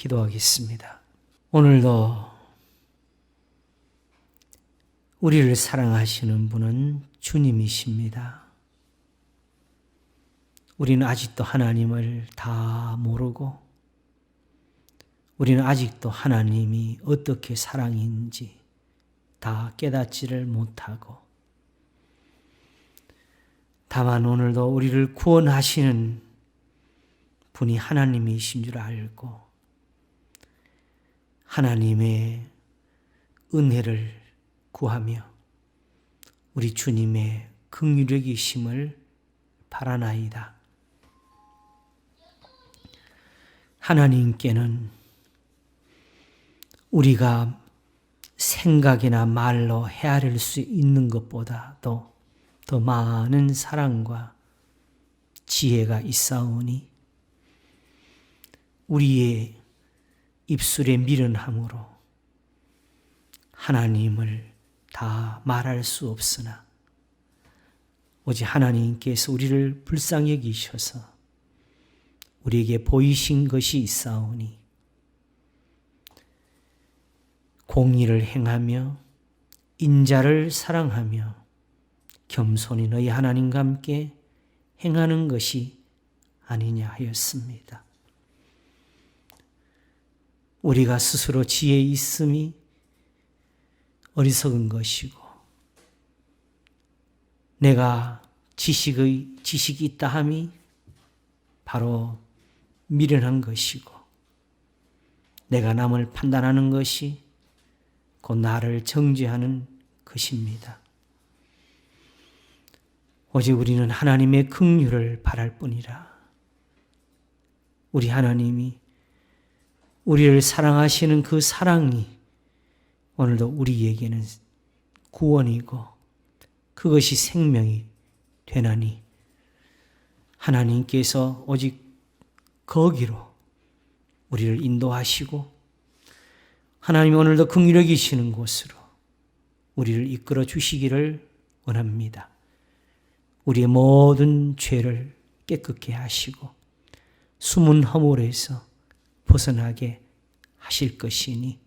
기도하겠습니다. 오늘도 우리를 사랑하시는 분은 주님이십니다. 우리는 아직도 하나님을 다 모르고, 우리는 아직도 하나님이 어떻게 사랑인지 다 깨닫지를 못하고, 다만 오늘도 우리를 구원하시는 분이 하나님이신 줄 알고 하나님의 은혜를 구하며 우리 주님의 긍휼이심을 바라나이다. 하나님께는 우리가 생각이나 말로 헤아릴 수 있는 것보다도 더 많은 사랑과 지혜가 있사오니 우리의 입술의 미련함으로 하나님을 다 말할 수 없으나 오직 하나님께서 우리를 불쌍히 여기셔서 우리에게 보이신 것이 있사오니 공의를 행하며 인자를 사랑하며 겸손히 너희 하나님과 함께 행하는 것이 아니냐 하였습니다. 우리가 스스로 지혜 있음이 어리석은 것이고 내가 지식이 있다 함이 바로 미련한 것이고 내가 남을 판단하는 것이 곧 나를 정죄하는 것입니다. 오직 우리는 하나님의 긍휼을 바랄 뿐이라. 우리 하나님이 우리를 사랑하시는 그 사랑이 오늘도 우리에게는 구원이고 그것이 생명이 되나니 하나님께서 오직 거기로 우리를 인도하시고 하나님이 오늘도 긍휼히 여기시는 곳으로 우리를 이끌어 주시기를 원합니다. 우리의 모든 죄를 깨끗게 하시고 숨은 허물에서 벗어나게 하실 것이니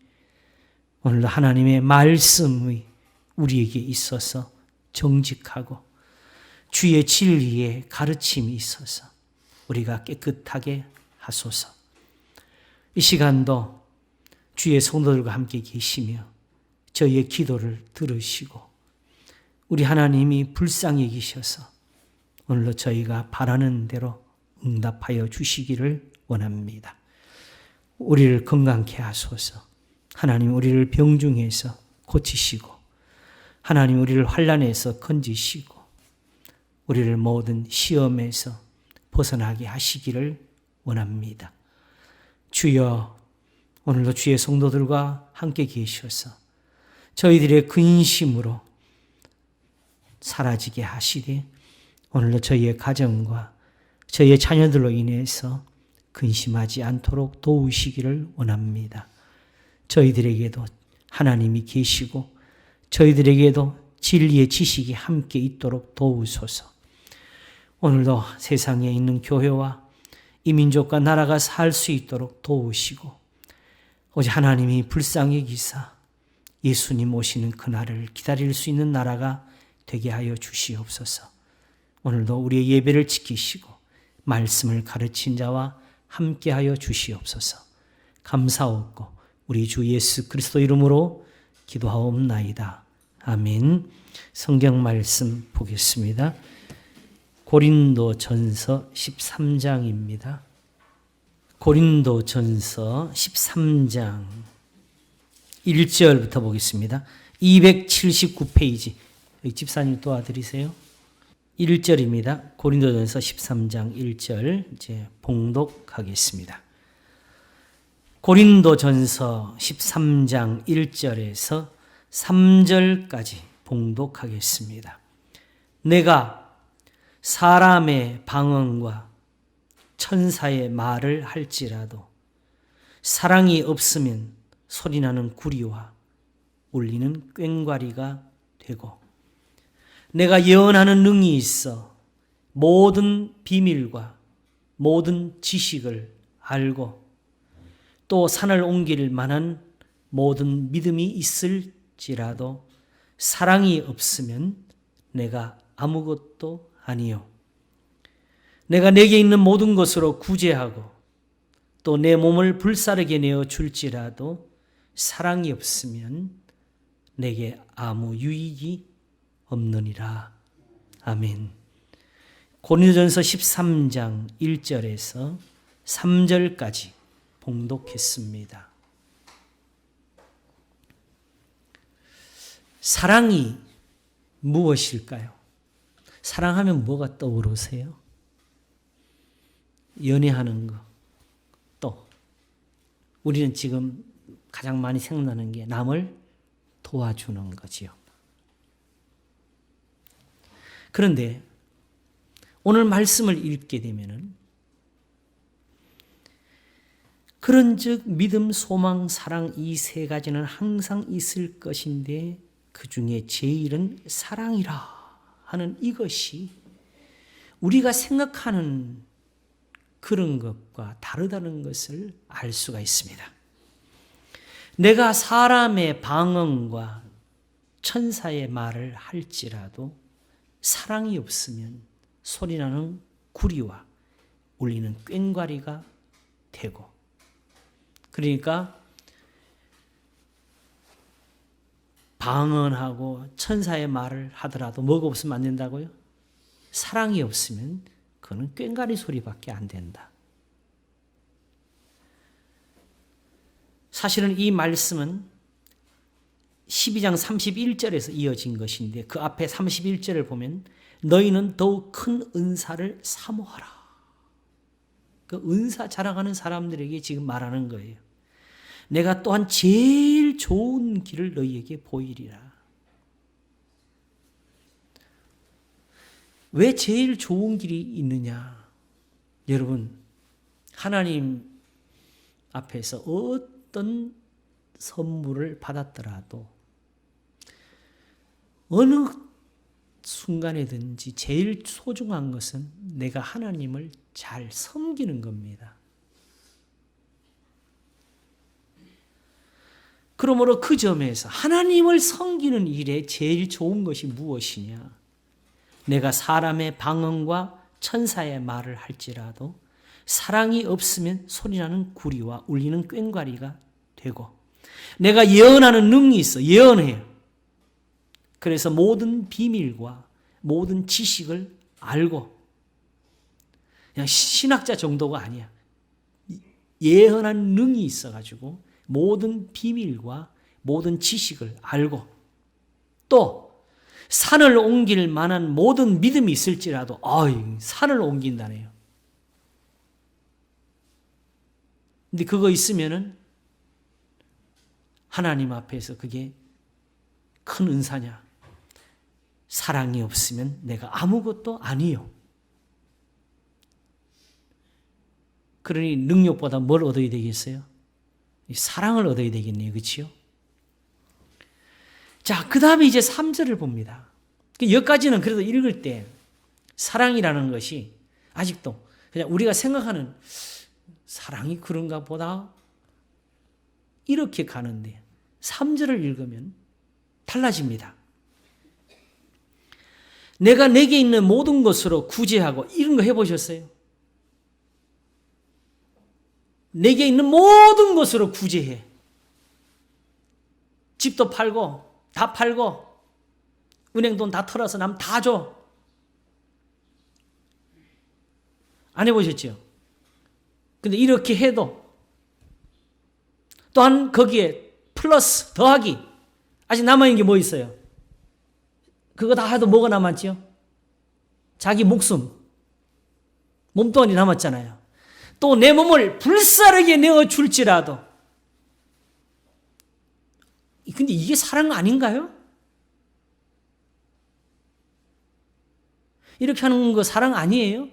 오늘도 하나님의 말씀이 우리에게 있어서 정직하고 주의 진리의 가르침이 있어서 우리가 깨끗하게 하소서. 이 시간도 주의 성도들과 함께 계시며 저희의 기도를 들으시고 우리 하나님이 불쌍히 여기셔서 오늘도 저희가 바라는 대로 응답하여 주시기를 원합니다. 우리를 건강케 하소서. 하나님 우리를 병중에서 고치시고 하나님 우리를 환난에서 건지시고 우리를 모든 시험에서 벗어나게 하시기를 원합니다. 주여 오늘도 주의 성도들과 함께 계셔서 저희들의 근심으로 사라지게 하시되 오늘도 저희의 가정과 저희의 자녀들로 인해서 근심하지 않도록 도우시기를 원합니다. 저희들에게도 하나님이 계시고 저희들에게도 진리의 지식이 함께 있도록 도우소서. 오늘도 세상에 있는 교회와 이 민족과 나라가 살 수 있도록 도우시고 오직 하나님이 불쌍히 여기사 예수님 오시는 그날을 기다릴 수 있는 나라가 되게 하여 주시옵소서. 오늘도 우리의 예배를 지키시고 말씀을 가르친 자와 함께하여 주시옵소서. 감사하고 우리 주 예수 그리스도 이름으로 기도하옵나이다. 아멘. 성경 말씀 보겠습니다. 고린도전서 13장입니다. 고린도전서 13장 1절부터 보겠습니다. 279페이지. 집사님 도와드리세요. 1절입니다. 고린도전서 13장 1절 이제 봉독하겠습니다. 고린도전서 13장 1절에서 3절까지 봉독하겠습니다. 내가 사람의 방언과 천사의 말을 할지라도 사랑이 없으면 소리나는 구리와 울리는 꽹과리가 되고 내가 예언하는 능이 있어 모든 비밀과 모든 지식을 알고 또 산을 옮길 만한 모든 믿음이 있을지라도 사랑이 없으면 내가 아무것도 아니요. 내가 내게 있는 모든 것으로 구제하고 또 내 몸을 불사르게 내어 줄지라도 사랑이 없으면 내게 아무 유익이 없느니라. 아멘. 고린도전서 13장 1절에서 3절까지 봉독했습니다. 사랑이 무엇일까요? 사랑하면 뭐가 떠오르세요? 연애하는 거. 또 우리는 지금 가장 많이 생각나는 게 남을 도와주는 거지요. 그런데 오늘 말씀을 읽게 되면은 그런즉 믿음, 소망, 사랑 이 세 가지는 항상 있을 것인데 그 중에 제일은 사랑이라 하는 이것이 우리가 생각하는 그런 것과 다르다는 것을 알 수가 있습니다. 내가 사람의 방언과 천사의 말을 할지라도 사랑이 없으면 소리나는 구리와 울리는 꽹과리가 되고, 그러니까 방언하고 천사의 말을 하더라도 뭐가 없으면 안 된다고요? 사랑이 없으면 그거는 꽹과리 소리밖에 안 된다. 사실은 이 말씀은 12장 31절에서 이어진 것인데 그 앞에 31절을 보면 너희는 더욱 큰 은사를 사모하라. 그 은사 자랑하는 사람들에게 지금 말하는 거예요. 내가 또한 제일 좋은 길을 너희에게 보이리라. 왜 제일 좋은 길이 있느냐? 여러분, 하나님 앞에서 어떤 선물을 받았더라도 어느 순간에든지 제일 소중한 것은 내가 하나님을 잘 섬기는 겁니다. 그러므로 그 점에서 하나님을 섬기는 일에 제일 좋은 것이 무엇이냐? 내가 사람의 방언과 천사의 말을 할지라도 사랑이 없으면 소리나는 구리와 울리는 꽹과리가 되고, 내가 예언하는 능력이 있어. 예언해요. 그래서 모든 비밀과 모든 지식을 알고, 그냥 신학자 정도가 아니야. 예언하는 능력이 있어가지고 모든 비밀과 모든 지식을 알고, 또 산을 옮길 만한 모든 믿음이 있을지라도 산을 옮긴다네요. 근데 그거 있으면은 하나님 앞에서 그게 큰 은사냐? 사랑이 없으면 내가 아무것도 아니요. 그러니 능력보다 뭘 얻어야 되겠어요? 사랑을 얻어야 되겠네요. 그렇지요? 자, 그 다음에 이제 3절을 봅니다. 여기까지는 그래도 읽을 때 사랑이라는 것이 아직도 그냥 우리가 생각하는 사랑이 그런가 보다 이렇게 가는데 3절을 읽으면 달라집니다. 내가 내게 있는 모든 것으로 구제하고, 이런 거 해보셨어요? 내게 있는 모든 것으로 구제해. 집도 팔고 다 팔고 은행 돈 다 털어서 남 다 줘. 안 해보셨죠? 근데 이렇게 해도 또한 거기에 플러스 더하기 아직 남아있는 게 뭐 있어요? 그거 다 해도 뭐가 남았죠? 자기 목숨, 몸뚱아리 남았잖아요. 또 내 몸을 불사르게 내어줄지라도. 근데 이게 사랑 아닌가요? 이렇게 하는 거 사랑 아니에요?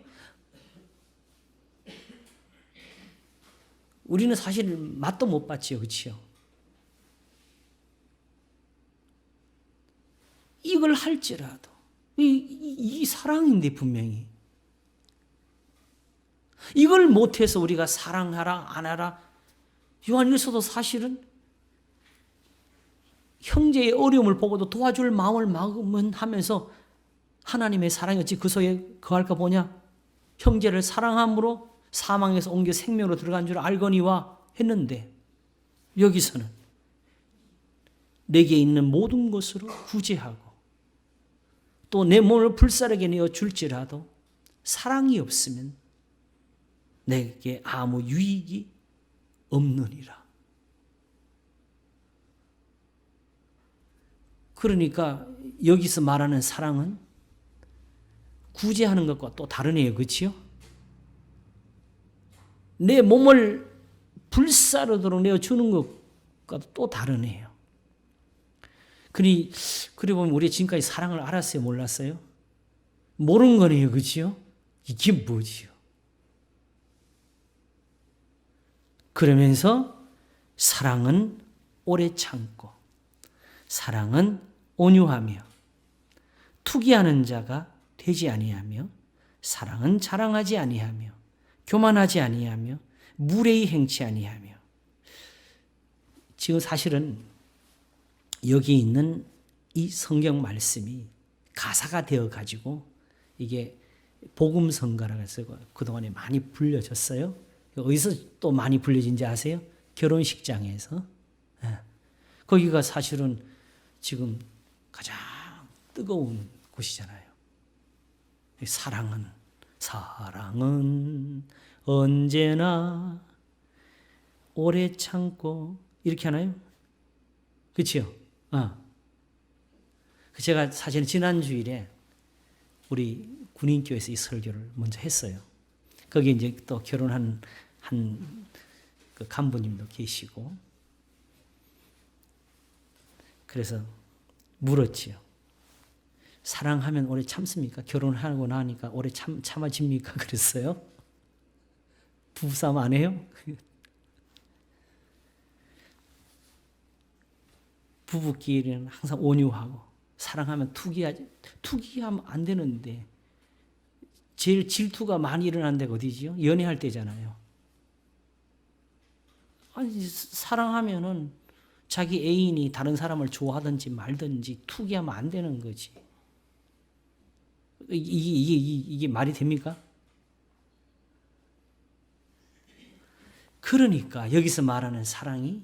우리는 사실 맛도 못 봤지요. 그렇죠? 이걸 할지라도 이 사랑인데 분명히 이걸 못해서 우리가 사랑하라 안 하라 요한일서도 사실은 형제의 어려움을 보고도 도와줄 마음을 마음은 하면서 하나님의 사랑이 어찌 그 속에 거할까 보냐. 형제를 사랑함으로 사망에서 옮겨 생명으로 들어간 줄 알거니와 했는데 여기서는 내게 있는 모든 것으로 구제하고 또 내 몸을 불사르게 내어 줄지라도 사랑이 없으면 내게 아무 유익이 없느니라. 그러니까 여기서 말하는 사랑은 구제하는 것과 또 다르네요. 그렇지요? 내 몸을 불사르도록 내어주는 것과도 또 다르네요. 그리 보면 우리 지금까지 사랑을 알았어요? 몰랐어요? 모르는 거네요. 그렇지요? 이게 뭐지요? 그러면서 사랑은 오래 참고 사랑은 온유하며 투기하는 자가 되지 아니하며 사랑은 자랑하지 아니하며 교만하지 아니하며 무례히 행치 아니하며. 지금 사실은 여기 있는 이 성경 말씀이 가사가 되어 가지고 이게 복음성가라고 해서 그동안에 많이 불려졌어요. 어디서 또 많이 불려진지 아세요? 결혼식장에서. 거기가 사실은 지금 가장 뜨거운 곳이잖아요. 사랑은 언제나 오래 참고 이렇게 하나요? 그렇죠? 제가 사실 지난 주일에 우리 군인교회에서 이 설교를 먼저 했어요. 거기 이제 또 결혼한 한 그 간부님도 계시고 그래서 물었지요. 사랑하면 오래 참습니까? 결혼하고 나니까 오래 참아집니까? 그랬어요. 부부싸움 안 해요? 부부끼리는 항상 온유하고 사랑하면 투기하면 안 되는데 제일 질투가 많이 일어나는 데가 어디지요? 연애할 때잖아요. 아니 사랑하면은 자기 애인이 다른 사람을 좋아하든지 말든지 투기하면 안 되는 거지. 이게 말이 됩니까? 그러니까 여기서 말하는 사랑이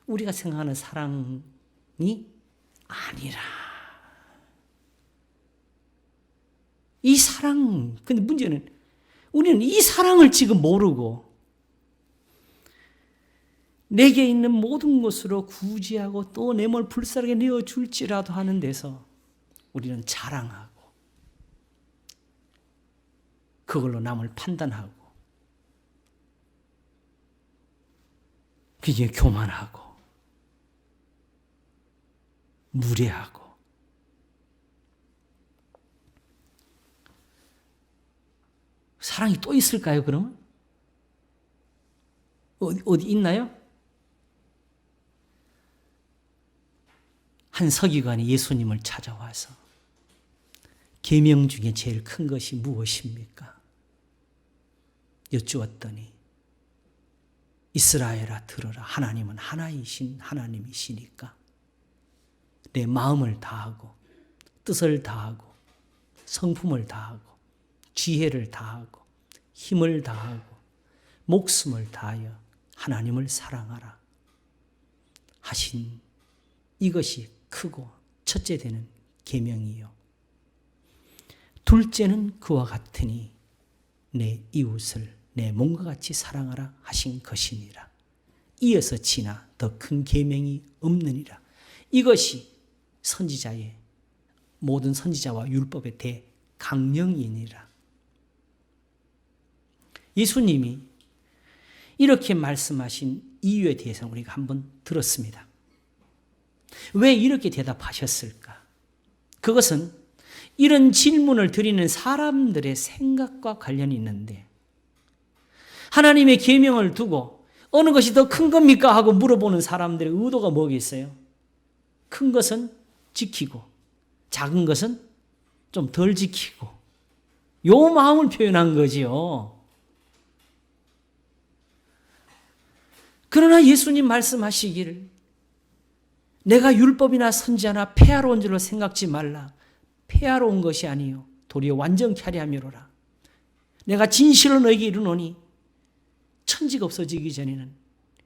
우리가 생각하는 사랑이 아니라 이 사랑, 근데 문제는 우리는 이 사랑을 지금 모르고 내게 있는 모든 것으로 구제하고 또 내 몸을 불사르게 내어줄지라도 하는 데서 우리는 자랑하고 그걸로 남을 판단하고 그게 교만하고 무례하고 사랑이 또 있을까요? 그러면? 어디 있나요? 한 서기관이 예수님을 찾아와서 계명 중에 제일 큰 것이 무엇입니까? 여쭈었더니 이스라엘아 들으라. 하나님은 하나이신 하나님이시니까 내 마음을 다하고 뜻을 다하고 성품을 다하고 지혜를 다하고 힘을 다하고 목숨을 다하여 하나님을 사랑하라 하신 이것이 크고 첫째 되는 계명이요. 둘째는 그와 같으니 내 이웃을 내 몸과 같이 사랑하라 하신 것이니라. 이어서 지나 더 큰 계명이 없느니라. 이것이 선지자의 모든 선지자와 율법의 대강령이니라. 예수님이 이렇게 말씀하신 이유에 대해서 우리가 한번 들었습니다. 왜 이렇게 대답하셨을까? 그것은 이런 질문을 드리는 사람들의 생각과 관련이 있는데 하나님의 계명을 두고 어느 것이 더 큰 겁니까? 하고 물어보는 사람들의 의도가 뭐겠어요? 큰 것은 지키고 작은 것은 좀 덜 지키고 요 마음을 표현한 거지요. 그러나 예수님 말씀하시기를 내가 율법이나 선지자나 폐하러 온 줄로 생각지 말라. 폐하러 온 것이 아니요 도리어 완전케 하려 함이로라. 내가 진실로 너에게 이르노니 천지가 없어지기 전에는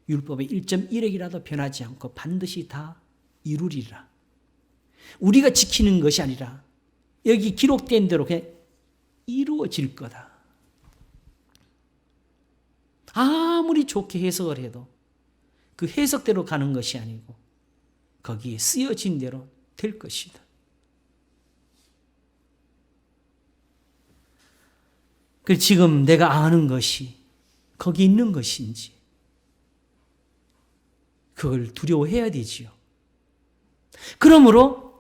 율법의 1.1핵이라도 변하지 않고 반드시 다 이루리라. 우리가 지키는 것이 아니라 여기 기록된 대로 그냥 이루어질 거다. 아무리 좋게 해석을 해도 그 해석대로 가는 것이 아니고 거기에 쓰여진 대로 될 것이다. 그 지금 내가 아는 것이 거기 있는 것인지 그걸 두려워해야 되지요. 그러므로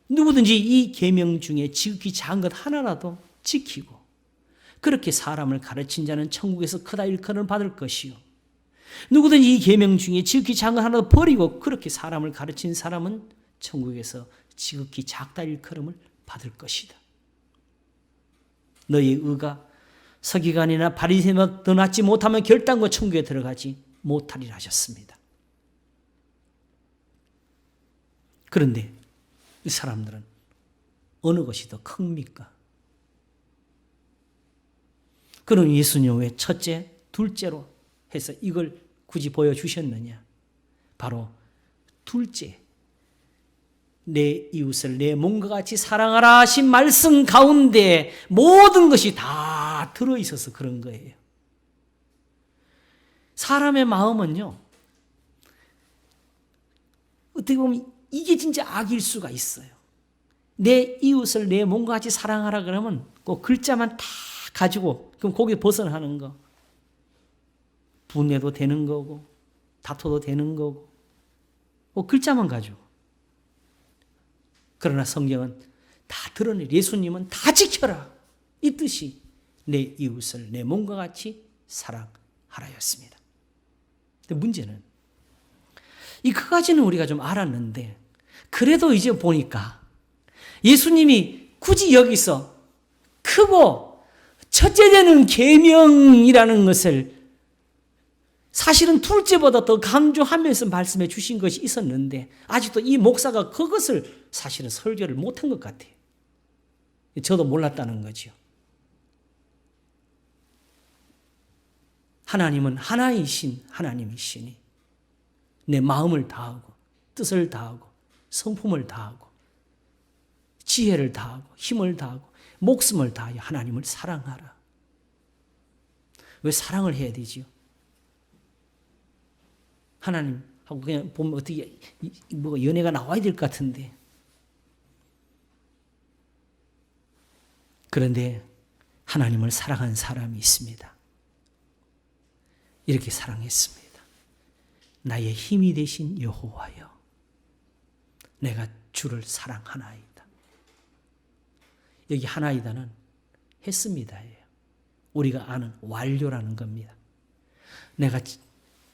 누구든지 이 계명 중에 지극히 작은 것 하나라도 지키고 그렇게 사람을 가르친 자는 천국에서 크다 일컬음을 받을 것이요. 누구든지 이 계명 중에 지극히 작은 것 하나도 버리고 그렇게 사람을 가르친 사람은 천국에서 지극히 작다 일컬음을 받을 것이다. 너희 의가 서기관이나 바리새인보다 더 낫지 못하면 결단과 천국에 들어가지 못하리라 하셨습니다. 그런데 이 사람들은 어느 것이 더 큽니까? 그럼 예수님 왜 첫째, 둘째로 해서 이걸 굳이 보여주셨느냐? 바로 둘째, 내 이웃을 내 몸과 같이 사랑하라 하신 말씀 가운데 모든 것이 다 들어있어서 그런 거예요. 사람의 마음은요, 어떻게 보면 이게 진짜 악일 수가 있어요. 내 이웃을 내 몸과 같이 사랑하라 그러면 그 글자만 다 가지고 그럼 거기에 벗어나는 거. 분해도 되는 거고 다퉈도 되는 거고 그 글자만 가지고. 그러나 성경은 다 드러내. 예수님은 다 지켜라. 이 뜻이 내 이웃을 내 몸과 같이 사랑하라였습니다. 근데 문제는 이 그까지는 우리가 좀 알았는데 그래도 이제 보니까 예수님이 굳이 여기서 크고 첫째 되는 계명이라는 것을 사실은 둘째보다 더 강조하면서 말씀해 주신 것이 있었는데 아직도 이 목사가 그것을 사실은 설교를 못한 것 같아요. 저도 몰랐다는 거죠. 하나님은 하나이신 하나님이시니 내 마음을 다하고 뜻을 다하고 성품을 다하고 지혜를 다하고 힘을 다하고 목숨을 다하여 하나님을 사랑하라. 왜 사랑을 해야 되지요? 하나님하고 그냥 보면 어떻게 뭐 연애가 나와야 될 것 같은데. 그런데 하나님을 사랑한 사람이 있습니다. 이렇게 사랑했습니다. 나의 힘이 되신 여호와여, 내가 주를 사랑하나이다. 여기 하나이다는 했습니다예요. 우리가 아는 완료라는 겁니다. 내가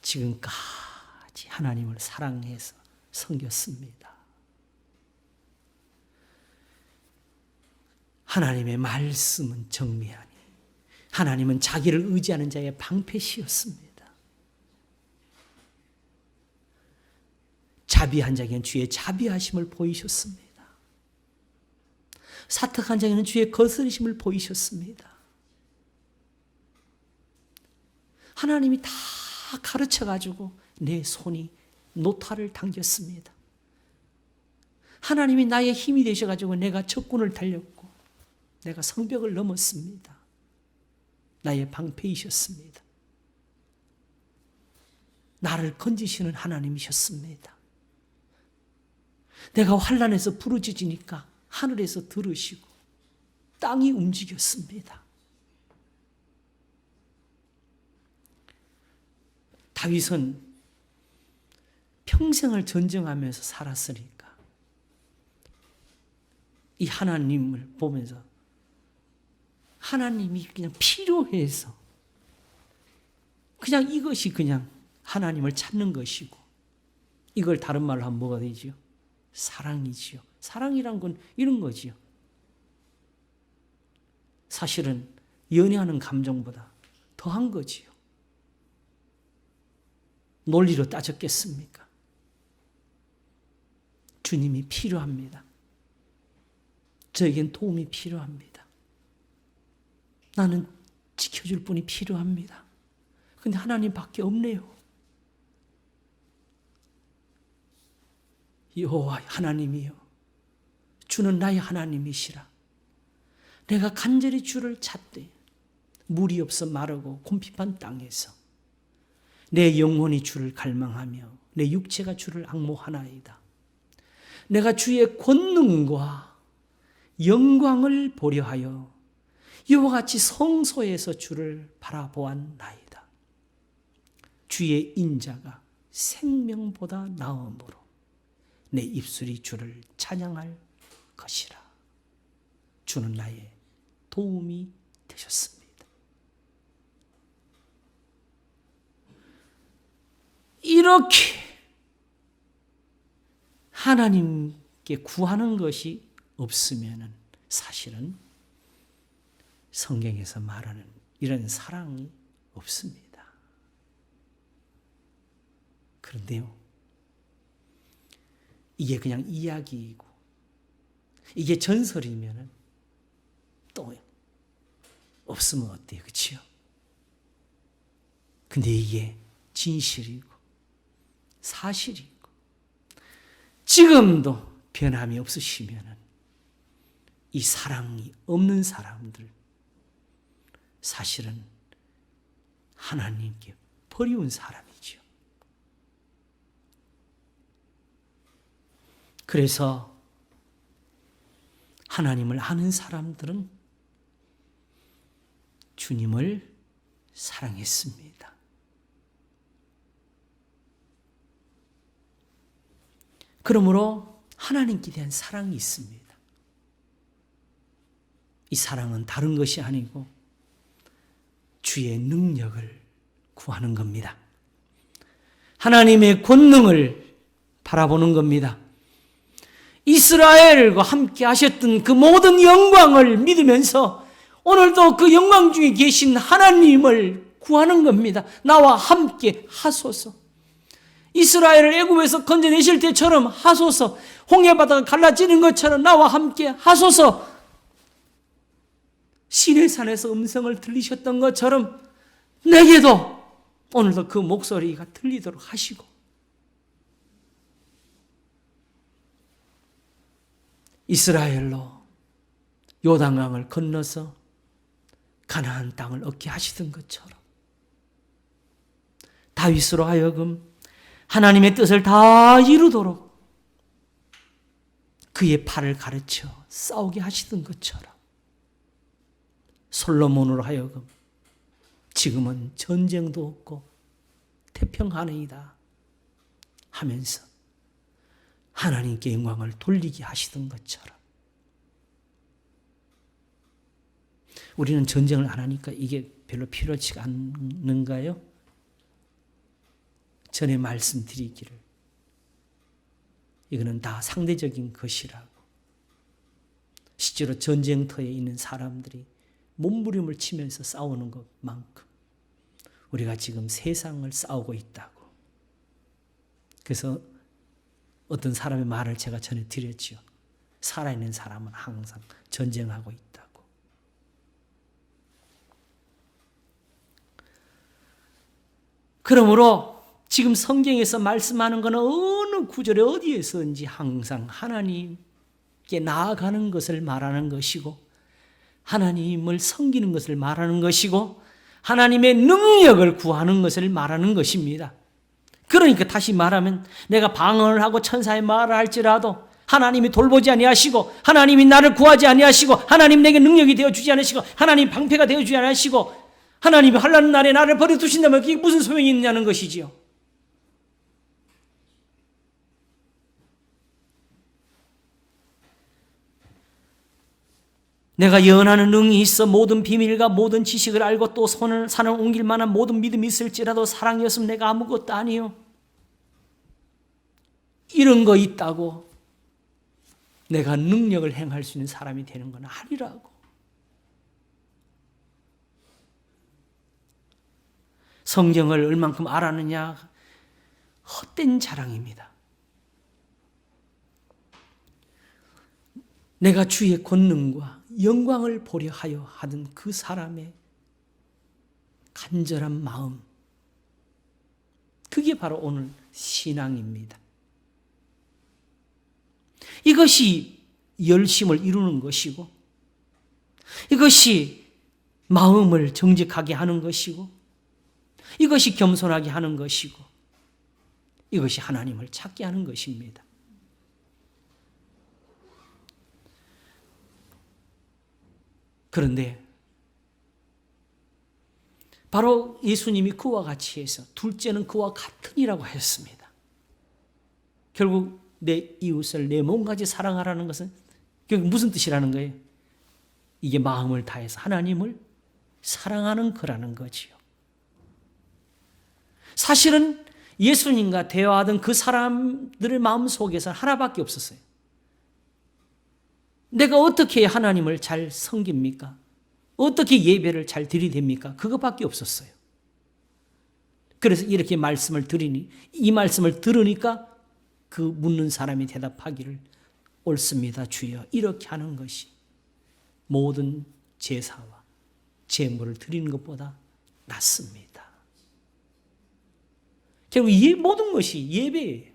지금까지 하나님을 사랑해서 섬겼습니다. 하나님의 말씀은 정미하니 하나님은 자기를 의지하는 자의 방패시였습니다. 자비한 자에게는 주의 자비하심을 보이셨습니다. 사특한 자에게는 주의 거스르심을 보이셨습니다. 하나님이 다 가르쳐가지고 내 손이 노타를 당겼습니다. 하나님이 나의 힘이 되셔가지고 내가 적군을 달렸고 내가 성벽을 넘었습니다. 나의 방패이셨습니다. 나를 건지시는 하나님이셨습니다. 내가 환난에서 부르짖으니까 하늘에서 들으시고 땅이 움직였습니다. 다윗은 평생을 전쟁하면서 살았으니까 이 하나님을 보면서 하나님이 그냥 필요해서 그냥 이것이 그냥 하나님을 찾는 것이고 이걸 다른 말로 하면 뭐가 되지요? 사랑이지요. 사랑이란 건 이런 거지요. 사실은 연애하는 감정보다 더한 거지요. 논리로 따졌겠습니까? 주님이 필요합니다. 저에겐 도움이 필요합니다. 나는 지켜줄 분이 필요합니다. 근데 하나님밖에 없네요. 여호와 하나님이여, 주는 나의 하나님이시라. 내가 간절히 주를 찾되 물이 없어 마르고 곰핍한 땅에서 내 영혼이 주를 갈망하며 내 육체가 주를 앙모하나이다. 내가 주의 권능과 영광을 보려 하여 이와 같이 성소에서 주를 바라보았나이다. 주의 인자가 생명보다 나음으로 내 입술이 주를 찬양할 것이라. 주는 나의 도움이 되셨습니다. 이렇게 하나님께 구하는 것이 없으면 사실은 성경에서 말하는 이런 사랑이 없습니다. 그런데요, 이게 그냥 이야기이고 이게 전설이면 또 없으면 어때요? 그렇죠? 근데 이게 진실이고 사실이고 지금도 변함이 없으시면 이 사랑이 없는 사람들, 사실은 하나님께 버리운 사람이죠. 그래서 하나님을 아는 사람들은 주님을 사랑했습니다. 그러므로 하나님께 대한 사랑이 있습니다. 이 사랑은 다른 것이 아니고 주의 능력을 구하는 겁니다. 하나님의 권능을 바라보는 겁니다. 이스라엘과 함께 하셨던 그 모든 영광을 믿으면서 오늘도 그 영광 중에 계신 하나님을 구하는 겁니다. 나와 함께 하소서. 이스라엘을 애굽에서 건져내실 때처럼 하소서. 홍해바다가 갈라지는 것처럼 나와 함께 하소서. 시내산에서 음성을 들리셨던 것처럼 내게도 오늘도 그 목소리가 들리도록 하시고, 이스라엘로 요단강을 건너서 가나안 땅을 얻게 하시던 것처럼 다윗으로 하여금 하나님의 뜻을 다 이루도록 그의 팔을 가르쳐 싸우게 하시던 것처럼 솔로몬으로 하여금 지금은 전쟁도 없고 태평하니이다 하면서 하나님께 영광을 돌리게 하시던 것처럼 우리는 전쟁을 안 하니까 이게 별로 필요하지가 않는가요? 전에 말씀드리기를 이거는 다 상대적인 것이라고, 실제로 전쟁터에 있는 사람들이 몸부림을 치면서 싸우는 것만큼 우리가 지금 세상을 싸우고 있다고. 그래서 어떤 사람의 말을 제가 전에 드렸죠. 살아있는 사람은 항상 전쟁하고 있다고. 그러므로 지금 성경에서 말씀하는 것은 어느 구절에 어디에서인지 항상 하나님께 나아가는 것을 말하는 것이고, 하나님을 섬기는 것을 말하는 것이고, 하나님의 능력을 구하는 것을 말하는 것입니다. 그러니까 다시 말하면 내가 방언을 하고 천사의 말을 할지라도 하나님이 돌보지 아니하시고, 하나님이 나를 구하지 아니하시고, 하나님 내게 능력이 되어주지 않으시고, 하나님 방패가 되어주지 않으시고, 하나님이 환난 날에 나를 버려두신다면 그게 무슨 소용이 있냐는 것이지요. 내가 예언하는 능이 있어 모든 비밀과 모든 지식을 알고 또 산을 옮길 만한 모든 믿음이 있을지라도 사랑이었으면 내가 아무것도 아니요. 이런 거 있다고 내가 능력을 행할 수 있는 사람이 되는 건 아니라고. 성경을 얼만큼 알았느냐, 헛된 자랑입니다. 내가 주의 권능과 영광을 보려 하여 하던 그 사람의 간절한 마음, 그게 바로 오늘 신앙입니다. 이것이 열심을 이루는 것이고, 이것이 마음을 정직하게 하는 것이고, 이것이 겸손하게 하는 것이고, 이것이 하나님을 찾게 하는 것입니다. 그런데 바로 예수님이 그와 같이 해서 둘째는 그와 같으니라고 하셨습니다. 결국 내 이웃을 내 몸까지 사랑하라는 것은 결국 무슨 뜻이라는 거예요? 이게 마음을 다해서 하나님을 사랑하는 거라는 거지요. 사실은 예수님과 대화하던 그 사람들의 마음 속에서 하나밖에 없었어요. 내가 어떻게 하나님을 잘 섬깁니까? 어떻게 예배를 잘 드리됩니까? 그것밖에 없었어요. 그래서 이렇게 말씀을 드리니, 이 말씀을 들으니까 그 묻는 사람이 대답하기를 옳습니다, 주여. 이렇게 하는 것이 모든 제사와 제물을 드리는 것보다 낫습니다. 결국 이 모든 것이 예배예요.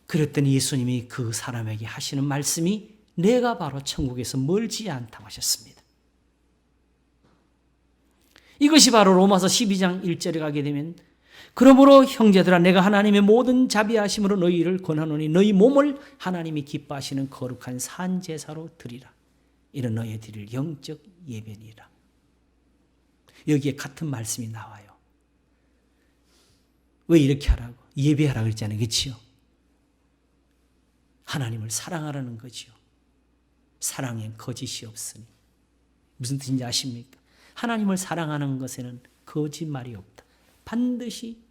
그랬더니 예수님이 그 사람에게 하시는 말씀이 내가 바로 천국에서 멀지 않다고 하셨습니다. 이것이 바로 로마서 12장 1절에 가게 되면 그러므로 형제들아 내가 하나님의 모든 자비하심으로 너희를 권하노니 너희 몸을 하나님이 기뻐하시는 거룩한 산제사로 드리라. 이는 너희 드릴 영적 예배니라. 여기에 같은 말씀이 나와요. 왜 이렇게 하라고? 예배하라고 그랬잖아요. 그렇지요? 하나님을 사랑하라는 거지요. 사랑엔 거짓이 없으니. 무슨 뜻인지 아십니까? 하나님을 사랑하는 것에는 거짓말이 없다. 반드시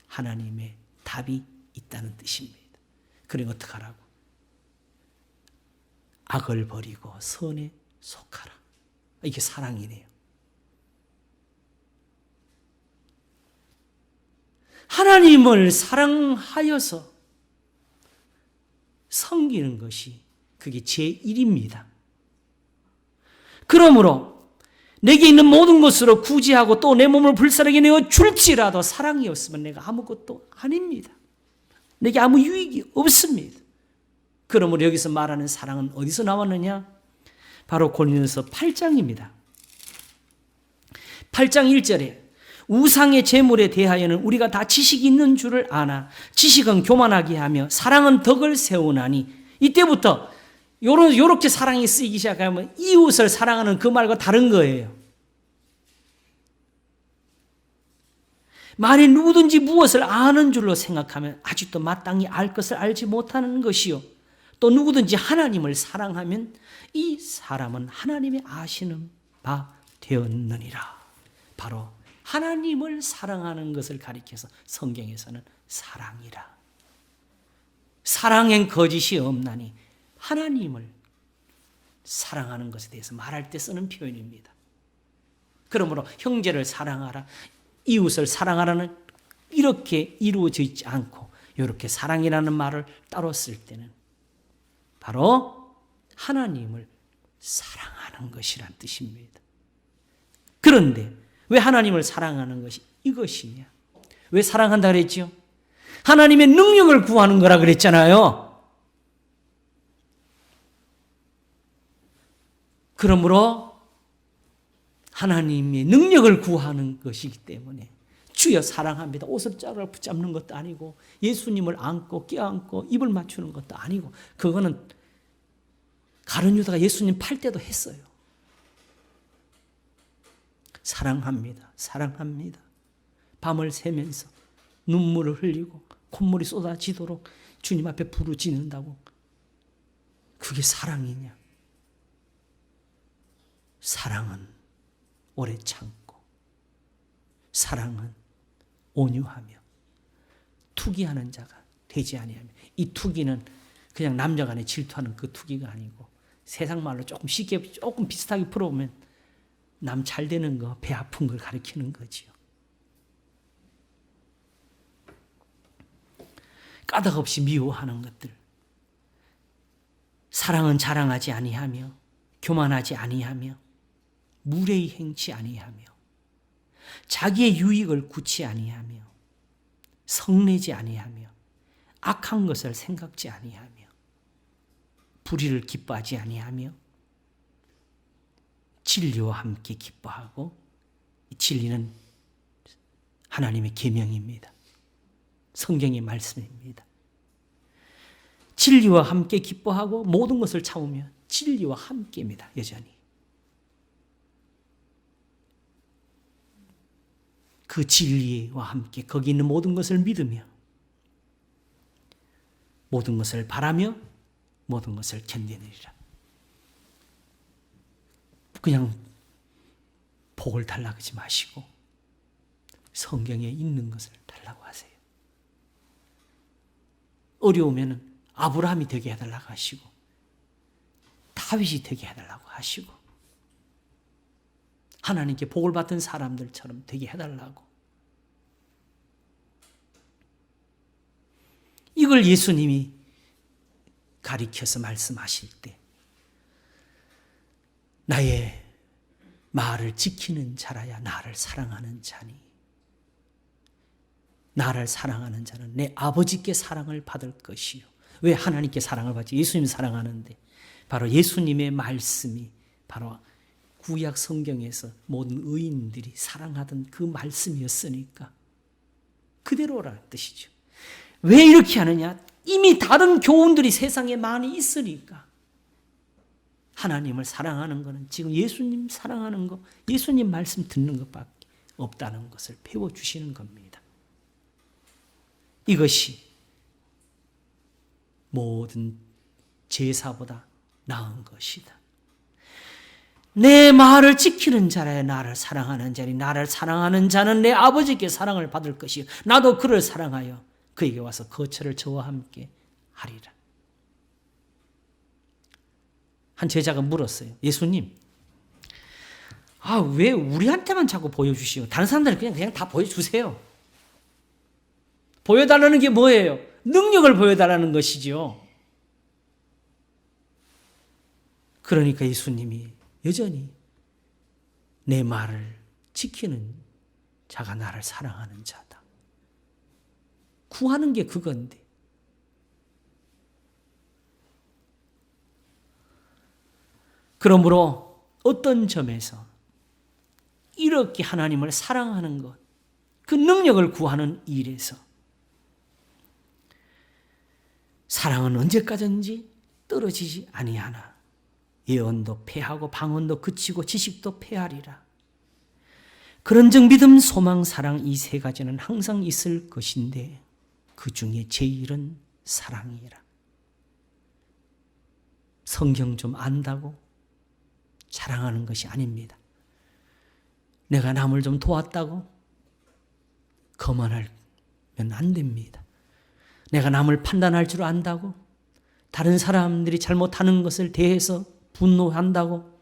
하나님의 답이 있다는 뜻입니다. 그러니 어떻게 하라고? 악을 버리고 선에 속하라. 이게 사랑이네요. 하나님을 사랑하여서 섬기는 것이 그게 제1입니다. 그러므로 내게 있는 모든 것으로 구제하고 또 내 몸을 불사르게 내어 줄지라도 사랑이 없으면 내가 아무것도 아닙니다. 내게 아무 유익이 없습니다. 그러므로 여기서 말하는 사랑은 어디서 나왔느냐? 바로 고린도서 8장입니다. 8장 1절에 우상의 제물에 대하여는 우리가 다 지식이 있는 줄을 아나 지식은 교만하게 하며 사랑은 덕을 세우나니. 이때부터 요렇게 사랑이 쓰이기 시작하면 이웃을 사랑하는 그 말과 다른 거예요. 만일 누구든지 무엇을 아는 줄로 생각하면 아직도 마땅히 알 것을 알지 못하는 것이요. 또 누구든지 하나님을 사랑하면 이 사람은 하나님의 아시는 바 되었느니라. 바로 하나님을 사랑하는 것을 가리켜서 성경에서는 사랑이라. 사랑엔 거짓이 없나니 하나님을 사랑하는 것에 대해서 말할 때 쓰는 표현입니다. 그러므로 형제를 사랑하라, 이웃을 사랑하라는 이렇게 이루어져 있지 않고 이렇게 사랑이라는 말을 따로 쓸 때는 바로 하나님을 사랑하는 것이란 뜻입니다. 그런데 왜 하나님을 사랑하는 것이 이것이냐? 왜 사랑한다 그랬죠? 하나님의 능력을 구하는 거라 그랬잖아요. 그러므로 하나님의 능력을 구하는 것이기 때문에 주여 사랑합니다. 옷을 자르러 붙잡는 것도 아니고 예수님을 안고 껴안고 입을 맞추는 것도 아니고 그거는 가룟 유다가 예수님 팔 때도 했어요. 사랑합니다. 사랑합니다. 밤을 새면서 눈물을 흘리고 콧물이 쏟아지도록 주님 앞에 부르짖는다고. 그게 사랑이냐? 사랑은 오래 참고 사랑은 온유하며 투기하는 자가 되지 아니하며. 이 투기는 그냥 남녀 간에 질투하는 그 투기가 아니고 세상 말로 조금 쉽게 조금 비슷하게 풀어보면 남 잘 되는 거, 배 아픈 걸 가리키는 거지요. 까닭없이 미워하는 것들. 사랑은 자랑하지 아니하며 교만하지 아니하며 무례히 행치 아니하며 자기의 유익을 구치 아니하며 성내지 아니하며 악한 것을 생각지 아니하며 불의를 기뻐하지 아니하며 진리와 함께 기뻐하고, 진리는 하나님의 계명입니다. 성경의 말씀입니다. 진리와 함께 기뻐하고 모든 것을 참으며 진리와 함께입니다. 여전히. 그 진리와 함께 거기 있는 모든 것을 믿으며 모든 것을 바라며 모든 것을 견뎌내리라. 그냥 복을 달라고 하지 마시고 성경에 있는 것을 달라고 하세요. 어려우면 아브라함이 되게 해달라고 하시고 다윗이 되게 해달라고 하시고 하나님께 복을 받은 사람들처럼 되게 해달라고. 이걸 예수님이 가리켜서 말씀하실 때 나의 말을 지키는 자라야 나를 사랑하는 자니 나를 사랑하는 자는 내 아버지께 사랑을 받을 것이요. 왜 하나님께 사랑을 받지? 예수님 사랑하는데 바로 예수님의 말씀이 바로 구약 성경에서 모든 의인들이 사랑하던 그 말씀이었으니까 그대로라는 뜻이죠. 왜 이렇게 하느냐? 이미 다른 교훈들이 세상에 많이 있으니까. 하나님을 사랑하는 것은 지금 예수님 사랑하는 것, 예수님 말씀 듣는 것밖에 없다는 것을 배워주시는 겁니다. 이것이 모든 제사보다 나은 것이다. 내 말을 지키는 자라야 나를 사랑하는 자니 나를 사랑하는 자는 내 아버지께 사랑을 받을 것이요 나도 그를 사랑하여 그에게 와서 거처를 저와 함께 하리라. 한 제자가 물었어요. 예수님, 왜 우리한테만 자꾸 보여주시고 다른 사람들은 그냥 다 보여주세요. 보여달라는 게 뭐예요? 능력을 보여달라는 것이죠. 그러니까 예수님이 여전히 내 말을 지키는 자가 나를 사랑하는 자다. 구하는 게 그건데. 그러므로 어떤 점에서 이렇게 하나님을 사랑하는 것, 그 능력을 구하는 일에서 사랑은 언제까지인지 떨어지지 아니하나. 예언도 패하고 방언도 그치고 지식도 패하리라. 그런즉 믿음, 소망, 사랑 이 세 가지는 항상 있을 것인데 그 중에 제일은 사랑이라. 성경 좀 안다고 자랑하는 것이 아닙니다. 내가 남을 좀 도왔다고 거만하면 안 됩니다. 내가 남을 판단할 줄 안다고 다른 사람들이 잘못하는 것을 대해서 분노한다고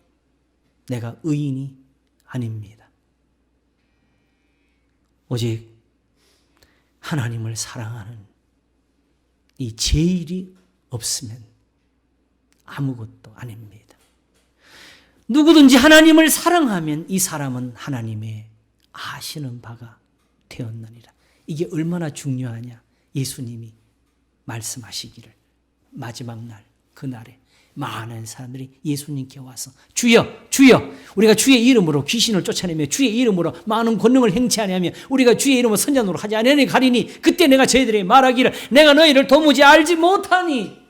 내가 의인이 아닙니다. 오직 하나님을 사랑하는 이 제일이 없으면 아무것도 아닙니다. 누구든지 하나님을 사랑하면 이 사람은 하나님의 아시는 바가 되었느니라. 이게 얼마나 중요하냐. 예수님이 말씀하시기를 마지막 날 그날에 많은 사람들이 예수님께 와서 주여 주여 우리가 주의 이름으로 귀신을 쫓아내며 주의 이름으로 많은 권능을 행치 아니하며 우리가 주의 이름으로 선전으로 하지 아니하니 가리니 그때 내가 저희들에게 말하기를 내가 너희를 도무지 알지 못하니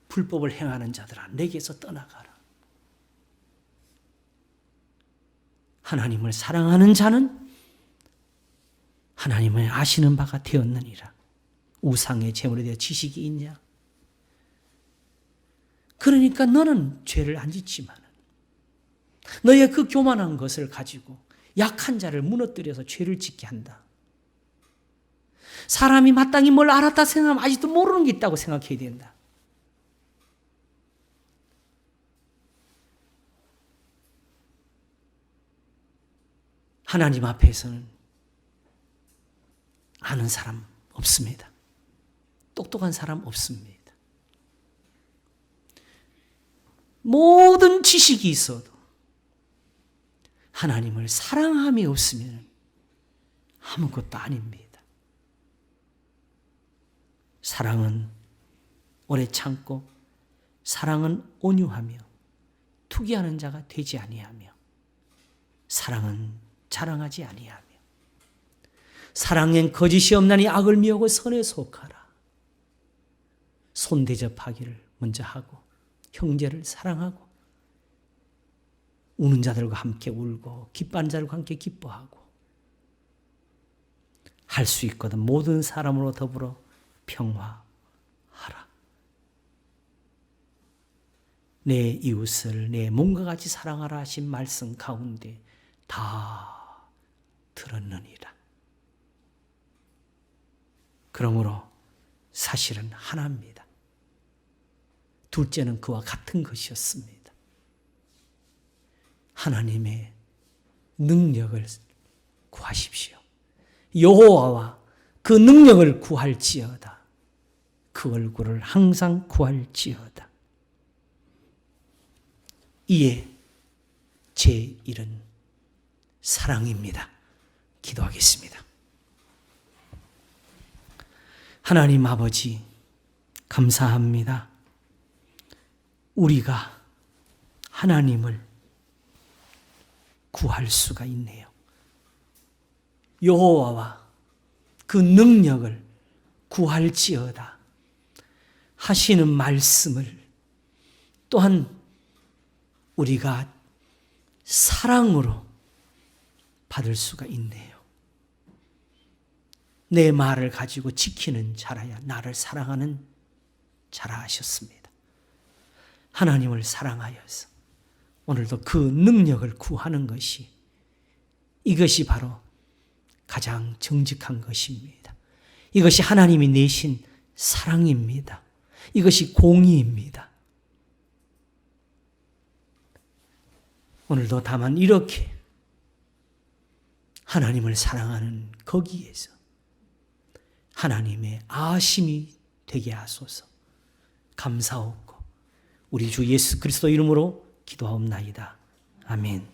불법을 행하는 자들아 내게서 떠나가라. 하나님을 사랑하는 자는 하나님을 아시는 바가 되었느니라. 우상의 제물에 대해 지식이 있냐? 그러니까 너는 죄를 안 짓지만 너의 그 교만한 것을 가지고 약한 자를 무너뜨려서 죄를 짓게 한다. 사람이 마땅히 뭘 알았다 생각하면 아직도 모르는 게 있다고 생각해야 된다. 하나님 앞에서는 아는 사람 없습니다. 똑똑한 사람 없습니다. 모든 지식이 있어도 하나님을 사랑함이 없으면 아무것도 아닙니다. 사랑은 오래 참고 사랑은 온유하며 투기하는 자가 되지 아니하며 사랑은 자랑하지 아니하며 사랑엔 거짓이 없나니 악을 미워하고 선에 속하라. 손대접하기를 먼저 하고 형제를 사랑하고 우는 자들과 함께 울고 기뻐하는 자들과 함께 기뻐하고 할 수 있거든 모든 사람으로 더불어 평화하라. 내 이웃을 내 몸과 같이 사랑하라 하신 말씀 가운데 다 들었느니라. 그러므로 사실은 하나입니다. 둘째는 그와 같은 것이었습니다. 하나님의 능력을 구하십시오. 여호와와 그 능력을 구할지어다. 그 얼굴을 항상 구할지어다. 이에 제 일은 사랑입니다. 기도하겠습니다. 하나님 아버지 감사합니다. 우리가 하나님을 구할 수가 있네요. 여호와와 그 능력을 구할지어다 하시는 말씀을 또한 우리가 사랑으로 받을 수가 있네요. 내 말을 가지고 지키는 자라야 나를 사랑하는 자라 하셨습니다. 하나님을 사랑하여서 오늘도 그 능력을 구하는 것이 이것이 바로 가장 정직한 것입니다. 이것이 하나님이 내신 사랑입니다. 이것이 공의입니다. 오늘도 다만 이렇게 하나님을 사랑하는 거기에서 하나님의 아심이 되게 하소서. 감사하고 우리 주 예수 그리스도 이름으로 기도하옵나이다. 아멘.